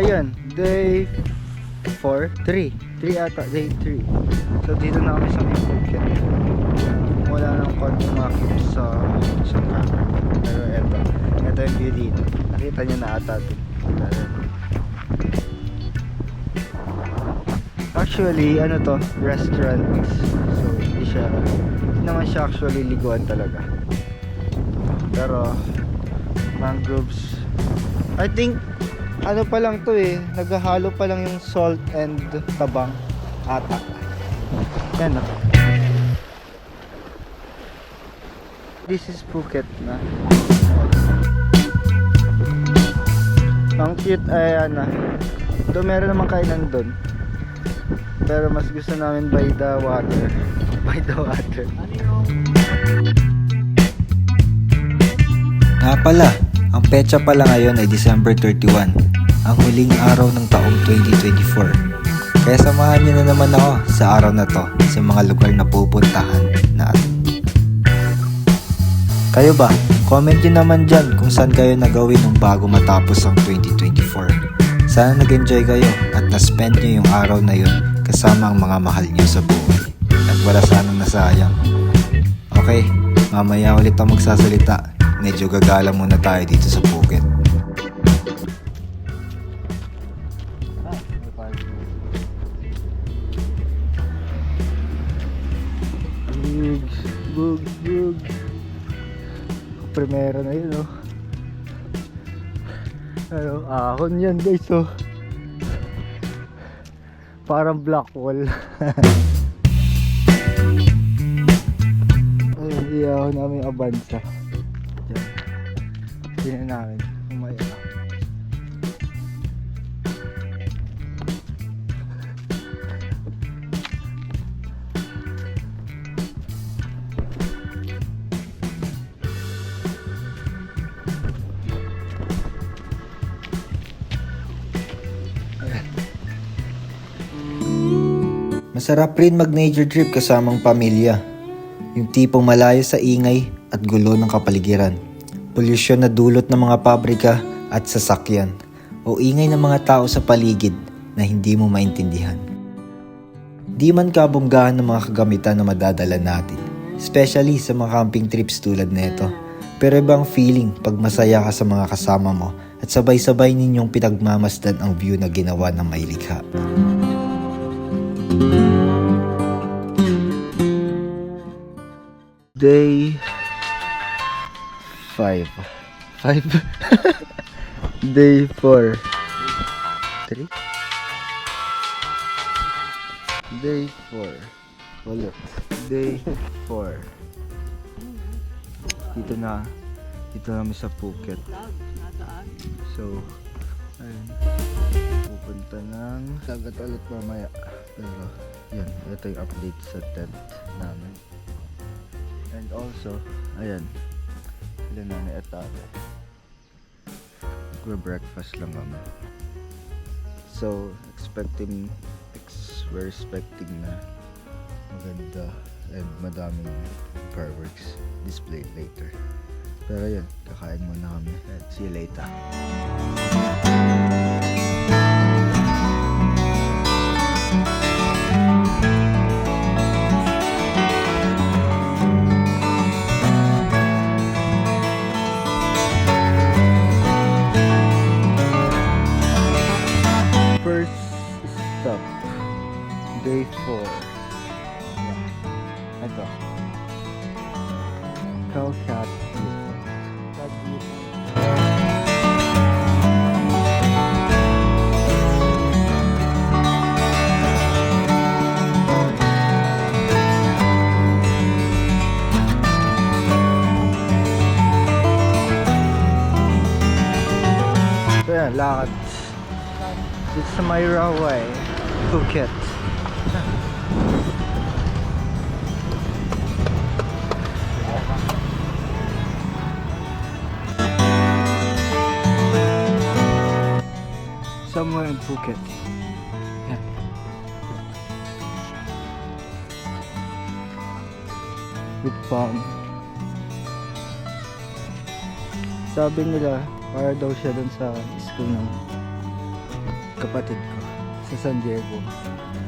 Yan, day 4, 3 ata, day 3. So dito na kami sa may Phuket. Wala nang konting makip sa camera. Pero eto yung view dito. Nakita nyo na ata dito. Actually, ano to, restaurant. So hindi naman siya actually liguan talaga. Pero mangroves, I think ano pa lang to naghahalo pa lang yung salt and tabang ata. Yan, no? This is Phuket na. Ang cute ay doon meron namang kainan doon, pero mas gusto namin by the water. By the water. Nga pala, ang petsa pala ngayon ay December 31, ang huling araw ng taong 2024. Kaya samahan niyo na naman ako sa araw na to sa mga lugar na pupuntahan natin. Kayo ba? Comment nyo naman dyan kung saan kayo nagawin nung bago matapos ang 2024. Sana nag-enjoy kayo at na-spend nyo yung araw na yun kasama ang mga mahal nyo sa buhay. At wala sanang nasayang. Okay, mamaya ulit ang magsasalita. Medyo gagala muna tayo dito sa Phuket. Bug. Primera na yun, oh. Ahon yan, guys, oh. Parang black wall. Ayun, iahon namin yung Avanza. Tingnan namin umaya. Masarap rin mag-nature trip kasamang pamilya. Yung tipong malayo sa ingay at gulo ng kapaligiran. Polusyon na dulot ng mga pabrika at sasakyan. O ingay ng mga tao sa paligid na hindi mo maintindihan. Di man kabonggahan ng mga kagamitan na madadala natin. Especially sa mga camping trips tulad nito. Pero ibang feeling pag masaya ka sa mga kasama mo at sabay-sabay ninyong pinagmamasdan ang view na ginawa ng may likha. Day 5 Day 4 3 Day 4 ulit. Day 4 dito namin sa Phuket. So ayun, pupunta ng dagat ulit mamaya. Pero yan, ito yung update sa tent namin. And also, ayan, sila nanay at tatay. Breakfast lang kami. So, we're expecting na maganda and madaming fireworks display later. Pero yun, kakain muna kami. And see you later. Day 4. Ito. Calcat. So yan, lakad. It's Myra Way, Phuket. Somewhere in Phuket. Yeah. With palm. Sabi nila, para daw siya dun sa school ng kapatid ko sa San Diego.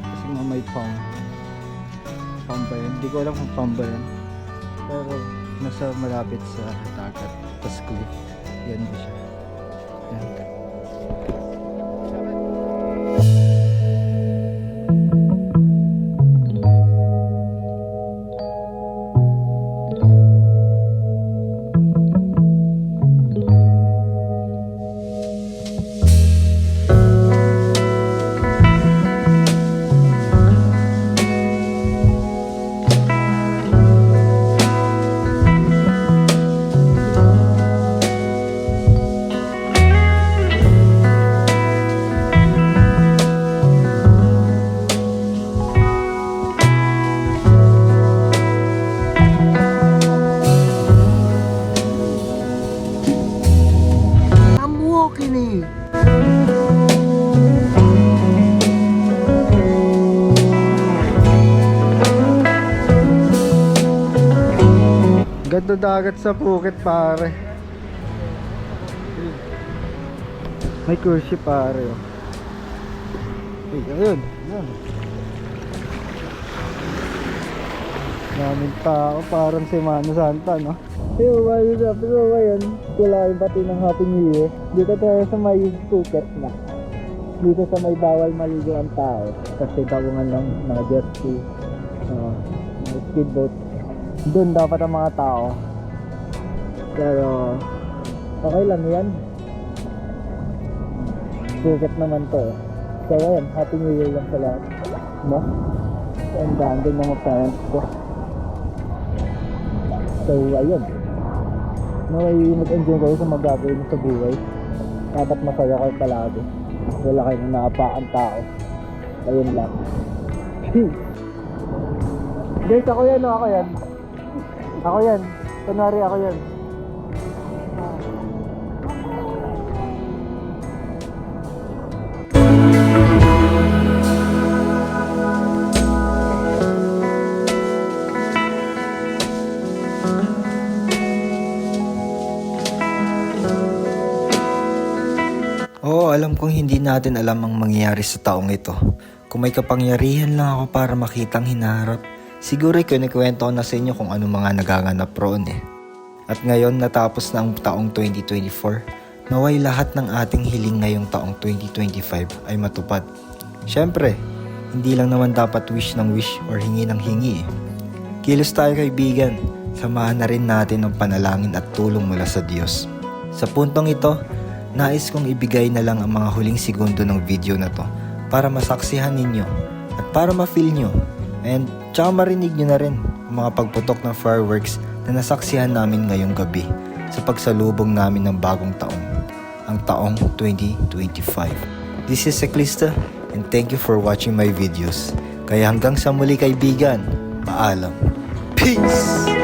Kasi nga may farm. Farm ba yun? Hindi ko alam kung farm ba yun. Pero nasa malapit sa dagat. Tas cliff. Yan ba siya. Yan. I'm walking in. Ganda dagat sa Phuket, pare. May cruise ship, pare. Oh. Ay, ayun. Ayun. Daming tao, parang Semana Santa, no? Yo, what is up? So, ayun, wala yung bati ng Happy New Year. Dito tayo sa may Phuket na. Dito sa may bawal maligo ang tao. Kasi tawangan lang mga jet ski, mga speedboat. Doon dapat ang mga tao. Pero, okay lang yan. Phuket naman to. So, ayun, Happy New Year lang sa lahat. No? And doon ng mga parents ko. So, ayun. Naway mag-enjoy kayo sa magagawin sa buhay. Dapat masaya kayo palagi. Wala kayong naapaan tao. Ayun lang. Guys, ako yan o, ako yan. Ako yan. Kunwari ako yan. Oo, alam kong hindi natin alam ang mangyayari sa taong ito. Kung may kapangyarihan lang ako para makitang hinaharap, siguro kinikwento ko na sa inyo kung ano mga nagaganap roon eh. At ngayon natapos na ang taong 2024, naway lahat ng ating hiling ngayong taong 2025 ay matupad. Siyempre, hindi lang naman dapat wish ng wish or hingi ng hingi eh. Kilos tayo kaibigan, samahan na rin natin ang panalangin at tulong mula sa Diyos. Sa puntong ito, nais kong ibigay na lang ang mga huling segundo ng video na to para masaksihan ninyo at para ma-feel nyo and tsaka marinig nyo na rin ang mga pagputok ng fireworks na nasaksihan namin ngayong gabi sa pagsalubong namin ng bagong taong, ang taong 2025. This is Cyclista and thank you for watching my videos. Kaya hanggang sa muli kaibigan, paalam. Peace!